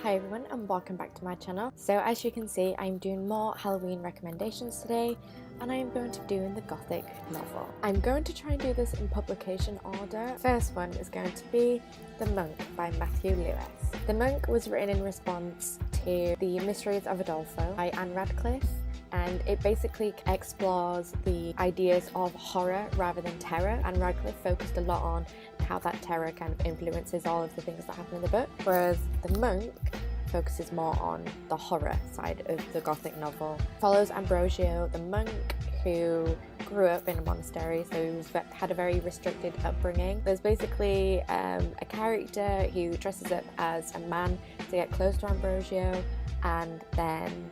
Hi everyone and welcome back to my channel. So as you can see, I'm doing more Halloween recommendations today and I am going to be doing the Gothic novel. I'm going to try and do this in publication order. First one is going to be The Monk by Matthew Lewis. The Monk was written in response to The Mysteries of Udolpho by Anne Radcliffe, and it basically explores the ideas of horror rather than terror. Anne Radcliffe focused a lot on how that terror kind of influences all of the things that happen in the book, whereas The Monk focuses more on the horror side of the Gothic novel. Follows Ambrosio, the monk who grew up in a monastery, so he had a very restricted upbringing. There's basically a character who dresses up as a man to get close to Ambrosio, and then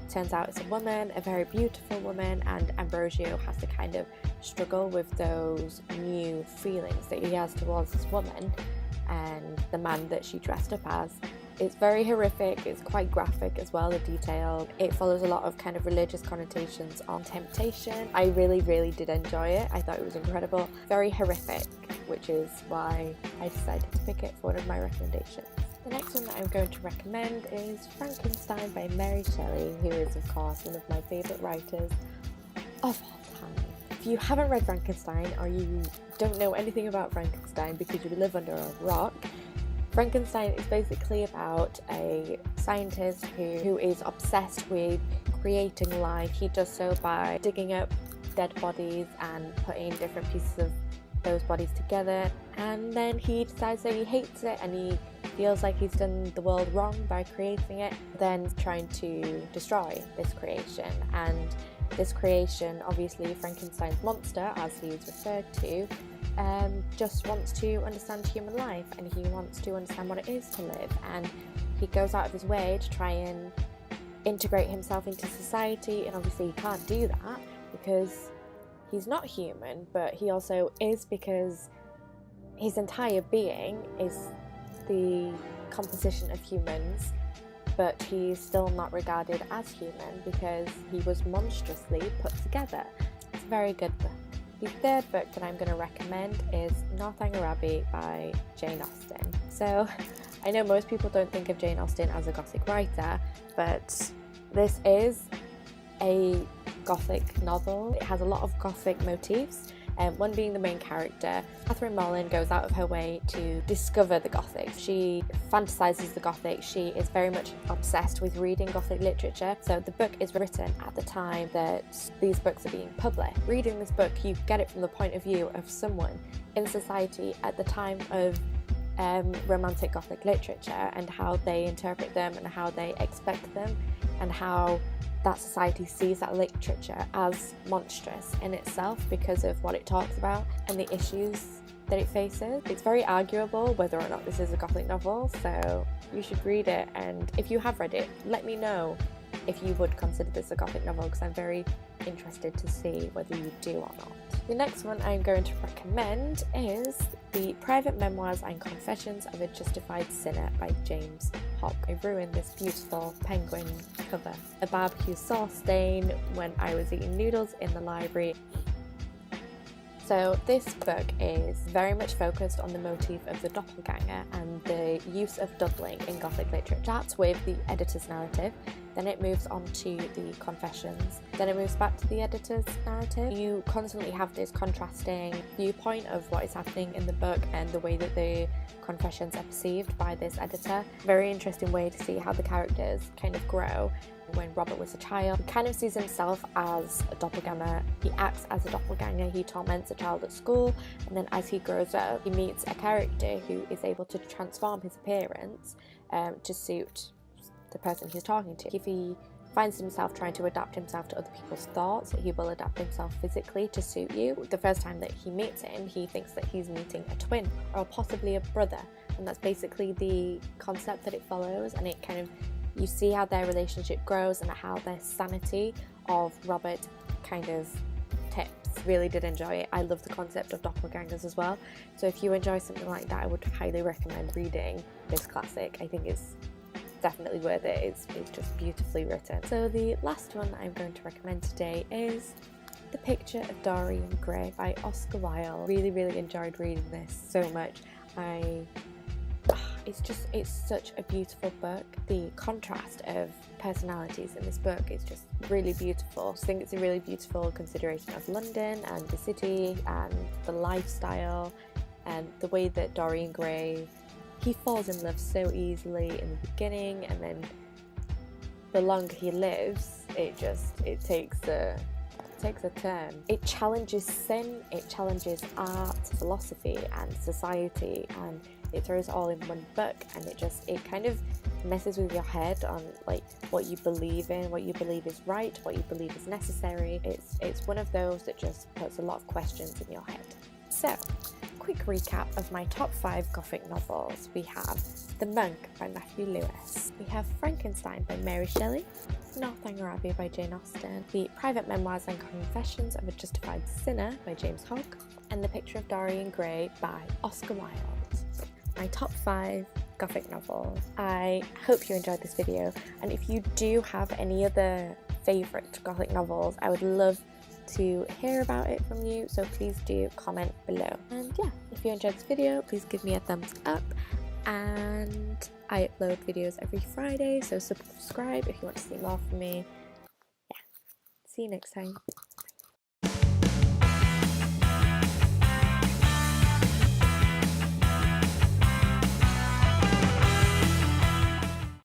turns out it's a woman, a very beautiful woman, and Ambrosio has to kind of struggle with those new feelings that he has towards this woman and the man that she dressed up as. It's very horrific, it's quite graphic as well, the detail. It follows a lot of kind of religious connotations on temptation. I really did enjoy it. I thought it was incredible. Very horrific, which is why I decided to pick it for one of my recommendations. The next one that I'm going to recommend is Frankenstein by Mary Shelley, who is of course one of my favourite writers of all time. If you haven't read Frankenstein, or you don't know anything about Frankenstein because you live under a rock, Frankenstein is basically about a scientist who is obsessed with creating life. He does so by digging up dead bodies and putting different pieces of those bodies together, and then he decides that he hates it and he feels like he's done the world wrong by creating it, then trying to destroy this creation. And this creation, obviously Frankenstein's monster, as he is referred to, just wants to understand human life, and he wants to understand what it is to live, and he goes out of his way to try and integrate himself into society, and obviously he can't do that because he's not human, but he also is, because his entire being is the composition of humans, but he's still not regarded as human because he was monstrously put together. It's a very good book. The third book that I'm going to recommend is Northanger Abbey by Jane Austen. So I know most people don't think of Jane Austen as a Gothic writer, but this is a Gothic novel. It has a lot of Gothic motifs, one being the main character. Catherine Morland goes out of her way to discover the Gothic. She fantasizes the Gothic. She is very much obsessed with reading Gothic literature. So the book is written at the time that these books are being published. Reading this book, you get it from the point of view of someone in society at the time of romantic Gothic literature, and how they interpret them and how they expect them, and how that society sees that literature as monstrous in itself because of what it talks about and the issues that it faces. It's very arguable whether or not this is a Gothic novel, so you should read it, and if you have read it, let me know if you would consider this a Gothic novel, because I'm very interested to see whether you do or not. The next one I'm going to recommend is the Private Memoirs and Confessions of a Justified Sinner by James Hogg. I ruined this beautiful penguin cover. A barbecue sauce stain when I was eating noodles in the library. So this book is very much focused on the motif of the doppelganger and the use of doubling in Gothic literature. It starts with the editor's narrative, then it moves on to the confessions, then it moves back to the editor's narrative. You constantly have this contrasting viewpoint of what is happening in the book and the way that the confessions are perceived by this editor. Very interesting way to see how the characters kind of grow. When Robert was a child, he kind of sees himself as a doppelganger. He acts as a doppelganger, he torments a child at school, and then as he grows up, he meets a character who is able to transform his appearance to suit the person he's talking to. If he finds himself trying to adapt himself to other people's thoughts, he will adapt himself physically to suit you. The first time that he meets him, he thinks that he's meeting a twin or possibly a brother, and that's basically the concept that it follows, and it kind of, you see how their relationship grows and how the sanity of Robert kind of tips. Really did enjoy it. I love the concept of doppelgangers as well, so if you enjoy something like that, I would highly recommend reading this classic. I think it's definitely worth it. It's just beautifully written. So the last one that I'm going to recommend today is The Picture of Dorian Gray by Oscar Wilde. Really enjoyed reading this so much. it's such a beautiful book. The contrast of personalities in this book is just really beautiful. I think it's a really beautiful consideration of London and the city and the lifestyle, and the way that Dorian Gray, he falls in love so easily in the beginning, and then the longer he lives, it takes a turn. It challenges sin, it challenges art, philosophy and society, and it throws it all in one book, and it kind of messes with your head on like what you believe in, what you believe is right, what you believe is necessary. It's one of those that just puts a lot of questions in your head. So, quick recap of my top 5 Gothic novels. We have The Monk by Matthew Lewis. We have Frankenstein by Mary Shelley, Northanger Abbey by Jane Austen, The Private Memoirs and Confessions of a Justified Sinner by James Hogg, and The Picture of Dorian Gray by Oscar Wilde. My top 5 Gothic novels. I hope you enjoyed this video, and if you do have any other favourite Gothic novels, I would love to hear about it from you, so please do comment below. And yeah, if you enjoyed this video, please give me a thumbs up, and I upload videos every Friday, so subscribe if you want to see more from me. Yeah, see you next time.